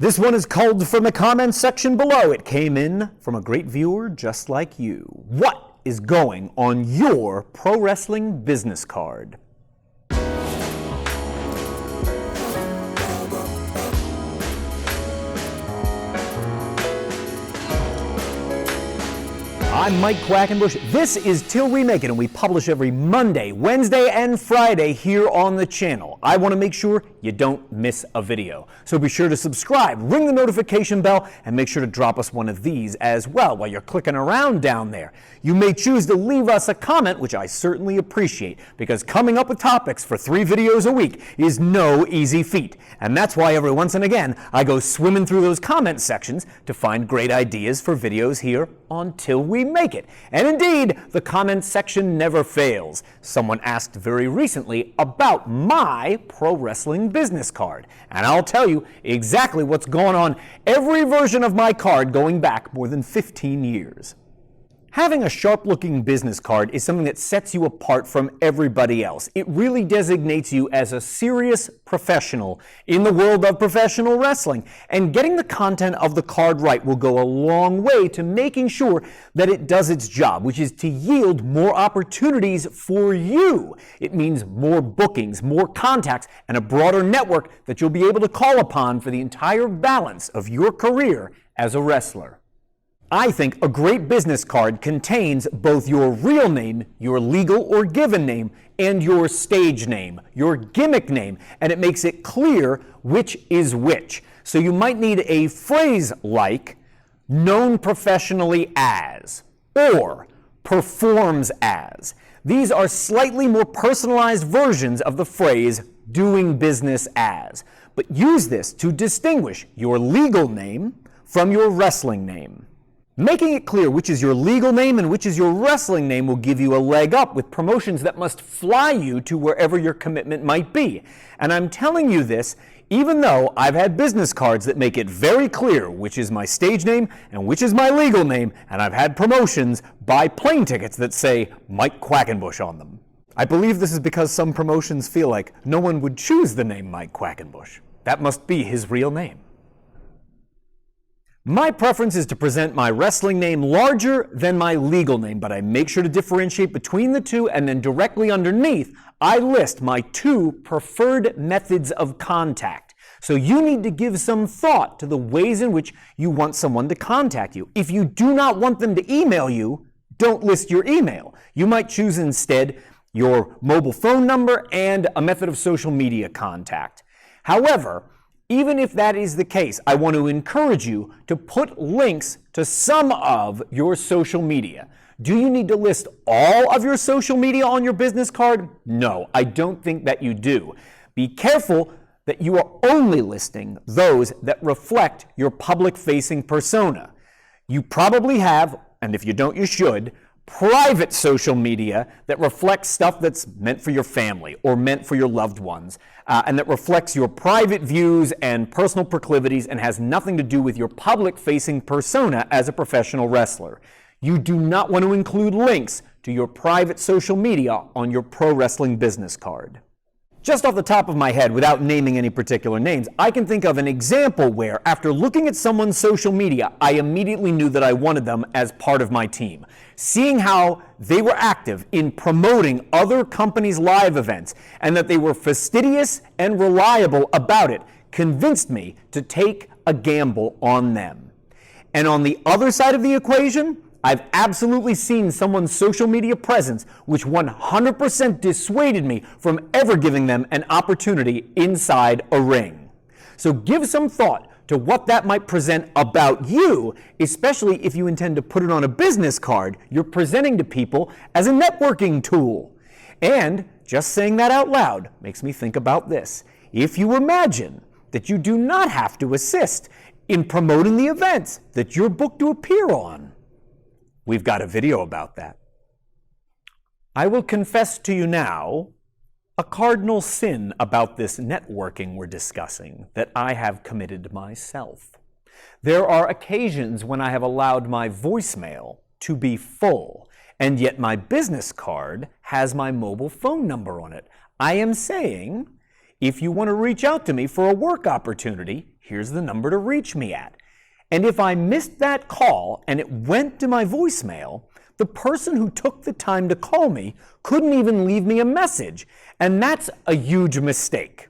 This one is culled from the comments section below. It came in from a great viewer just like you. What is going on your pro wrestling business card? I'm Mike Quackenbush. This is Till We Make It, and we publish every Monday, Wednesday, and Friday here on the channel. I want to make sure you don't miss a video. So be sure to subscribe, ring the notification bell, and make sure to drop us one of these as well while you're clicking around down there. You may choose to leave us a comment, which I certainly appreciate, because coming up with topics for 3 videos a week is no easy feat. And that's why every once and again, I go swimming through those comment sections to find great ideas for videos here on Till We Make It. And indeed, the comment section never fails. Someone asked very recently about my pro wrestling business card. And I'll tell you exactly what's going on every version of my card going back more than 15 years. Having a sharp-looking business card is something that sets you apart from everybody else. It really designates you as a serious professional in the world of professional wrestling. And getting the content of the card right will go a long way to making sure that it does its job, which is to yield more opportunities for you. It means more bookings, more contacts, and a broader network that you'll be able to call upon for the entire balance of your career as a wrestler. I think a great business card contains both your real name, your legal or given name, and your stage name, your gimmick name, and it makes it clear which is which. So you might need a phrase like, known professionally as, or performs as. These are slightly more personalized versions of the phrase, doing business as. But use this to distinguish your legal name from your wrestling name. Making it clear which is your legal name and which is your wrestling name will give you a leg up with promotions that must fly you to wherever your commitment might be. And I'm telling you this even though I've had business cards that make it very clear which is my stage name and which is my legal name, and I've had promotions buy plane tickets that say Mike Quackenbush on them. I believe this is because some promotions feel like no one would choose the name Mike Quackenbush. That must be his real name. My preference is to present my wrestling name larger than my legal name, but I make sure to differentiate between the two, and then directly underneath, I list my 2 preferred methods of contact. So you need to give some thought to the ways in which you want someone to contact you. If you do not want them to email you, don't list your email. You might choose instead your mobile phone number and a method of social media contact. However, even if that is the case, I want to encourage you to put links to some of your social media. Do you need to list all of your social media on your business card? No, I don't think that you do. Be careful that you are only listing those that reflect your public-facing persona. You probably have, and if you don't, you should, private social media that reflects stuff that's meant for your family or meant for your loved ones, and that reflects your private views and personal proclivities and has nothing to do with your public-facing persona as a professional wrestler. You do not want to include links to your private social media on your pro wrestling business card. Just off the top of my head, without naming any particular names, I can think of an example where, after looking at someone's social media, I immediately knew that I wanted them as part of my team. Seeing how they were active in promoting other companies' live events and that they were fastidious and reliable about it convinced me to take a gamble on them. And on the other side of the equation, I've absolutely seen someone's social media presence which 100% dissuaded me from ever giving them an opportunity inside a ring. So give some thought to what that might present about you, especially if you intend to put it on a business card you're presenting to people as a networking tool. And just saying that out loud makes me think about this. If you imagine that you do not have to assist in promoting the events that you're booked to appear on, we've got a video about that. I will confess to you now a cardinal sin about this networking we're discussing that I have committed myself. There are occasions when I have allowed my voicemail to be full, and yet my business card has my mobile phone number on it. I am saying, if you want to reach out to me for a work opportunity, here's the number to reach me at. And if I missed that call and it went to my voicemail, the person who took the time to call me couldn't even leave me a message. And that's a huge mistake.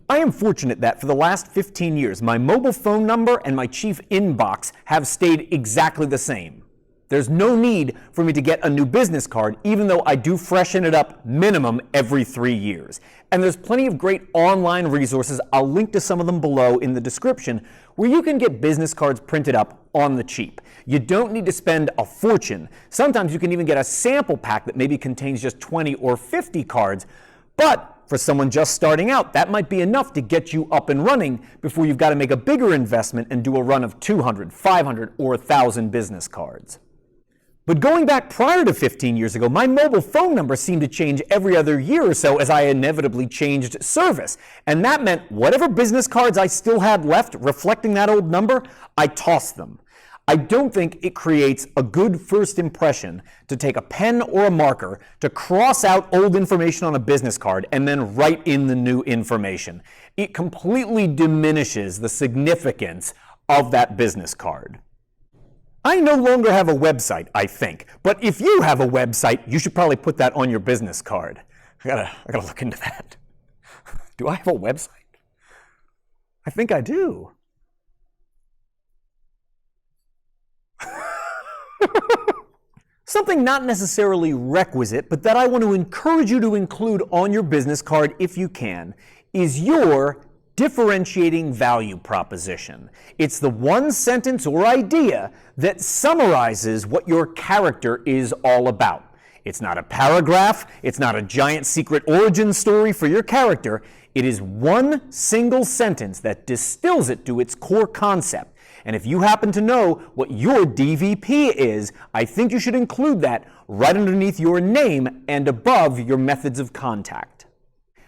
I am fortunate that for the last 15 years, my mobile phone number and my chief inbox have stayed exactly the same. There's no need for me to get a new business card, even though I do freshen it up minimum every 3 years. And there's plenty of great online resources, I'll link to some of them below in the description, where you can get business cards printed up on the cheap. You don't need to spend a fortune. Sometimes you can even get a sample pack that maybe contains just 20 or 50 cards, but for someone just starting out, that might be enough to get you up and running before you've got to make a bigger investment and do a run of 200, 500, or 1,000 business cards. But going back prior to 15 years ago, my mobile phone number seemed to change every other year or so as I inevitably changed service. And that meant whatever business cards I still had left reflecting that old number, I tossed them. I don't think it creates a good first impression to take a pen or a marker to cross out old information on a business card and then write in the new information. It completely diminishes the significance of that business card. I no longer have a website, I think, but if you have a website, you should probably put that on your business card. I gotta look into that. Do I have a website? I think I do. Something not necessarily requisite, but that I want to encourage you to include on your business card if you can, is your differentiating value proposition. It's the one sentence or idea that summarizes what your character is all about. It's not a paragraph, it's not a giant secret origin story for your character. It is one single sentence that distills it to its core concept. And if you happen to know what your DVP is, I think you should include that right underneath your name and above your methods of contact.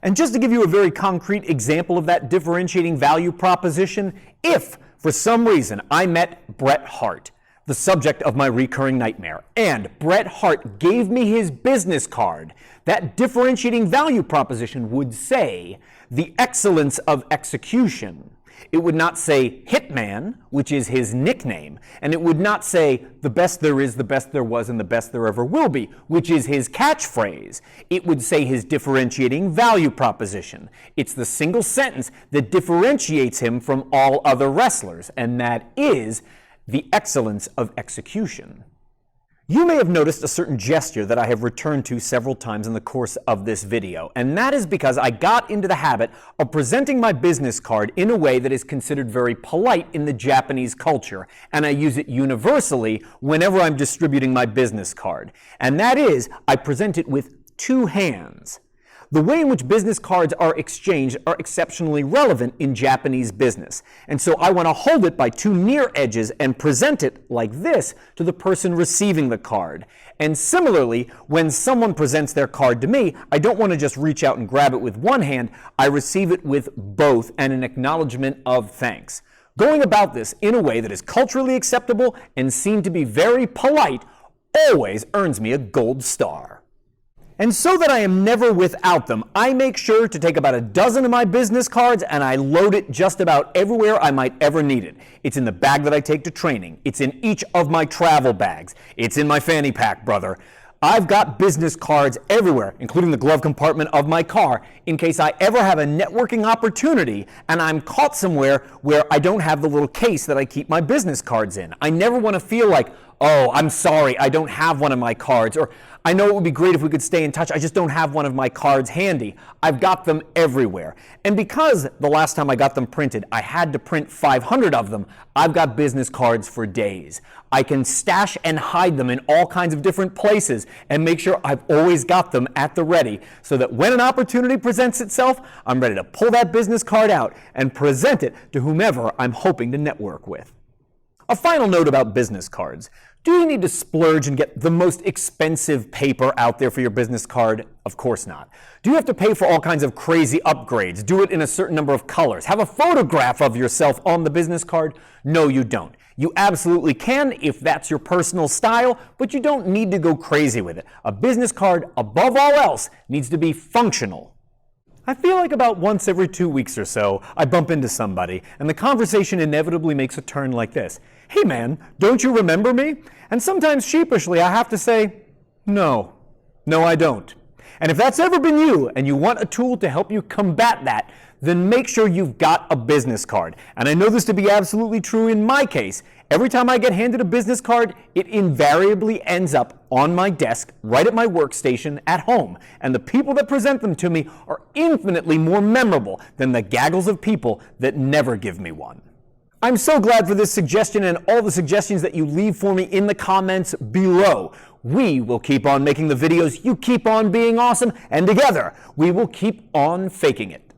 And just to give you a very concrete example of that differentiating value proposition, if for some reason I met Bret Hart, the subject of my recurring nightmare, and Bret Hart gave me his business card, that differentiating value proposition would say the excellence of execution. It would not say Hitman, which is his nickname, and it would not say the best there is, the best there was, and the best there ever will be, which is his catchphrase. It would say his differentiating value proposition. It's the single sentence that differentiates him from all other wrestlers, and that is the excellence of execution. You may have noticed a certain gesture that I have returned to several times in the course of this video, and that is because I got into the habit of presenting my business card in a way that is considered very polite in the Japanese culture, and I use it universally whenever I'm distributing my business card. And that is, I present it with two hands. The way in which business cards are exchanged are exceptionally relevant in Japanese business. And so I want to hold it by two near edges and present it like this to the person receiving the card. And similarly, when someone presents their card to me, I don't want to just reach out and grab it with one hand. I receive it with both and an acknowledgement of thanks. Going about this in a way that is culturally acceptable and seen to be very polite always earns me a gold star. And so that I am never without them, I make sure to take about a dozen of my business cards and I load it just about everywhere I might ever need it. It's in the bag that I take to training. It's in each of my travel bags. It's in my fanny pack, brother. I've got business cards everywhere, including the glove compartment of my car, in case I ever have a networking opportunity and I'm caught somewhere where I don't have the little case that I keep my business cards in. I never want to feel like, oh, I'm sorry, I don't have one of my cards, or I know it would be great if we could stay in touch, I just don't have one of my cards handy. I've got them everywhere. And because the last time I got them printed, I had to print 500 of them, I've got business cards for days. I can stash and hide them in all kinds of different places and make sure I've always got them at the ready so that when an opportunity presents itself, I'm ready to pull that business card out and present it to whomever I'm hoping to network with. A final note about business cards. Do you need to splurge and get the most expensive paper out there for your business card? Of course not. Do you have to pay for all kinds of crazy upgrades? Do it in a certain number of colors? Have a photograph of yourself on the business card? No, you don't. You absolutely can if that's your personal style, but you don't need to go crazy with it. A business card, above all else, needs to be functional. I feel like about once every 2 weeks or so, I bump into somebody, and the conversation inevitably makes a turn like this. Hey man, don't you remember me? And sometimes sheepishly I have to say, no, I don't. And if that's ever been you, and you want a tool to help you combat that, then make sure you've got a business card. And I know this to be absolutely true in my case. Every time I get handed a business card, it invariably ends up on my desk, right at my workstation at home. And the people that present them to me are infinitely more memorable than the gaggles of people that never give me one. I'm so glad for this suggestion and all the suggestions that you leave for me in the comments below. We will keep on making the videos, you keep on being awesome, and together we will keep on faking it.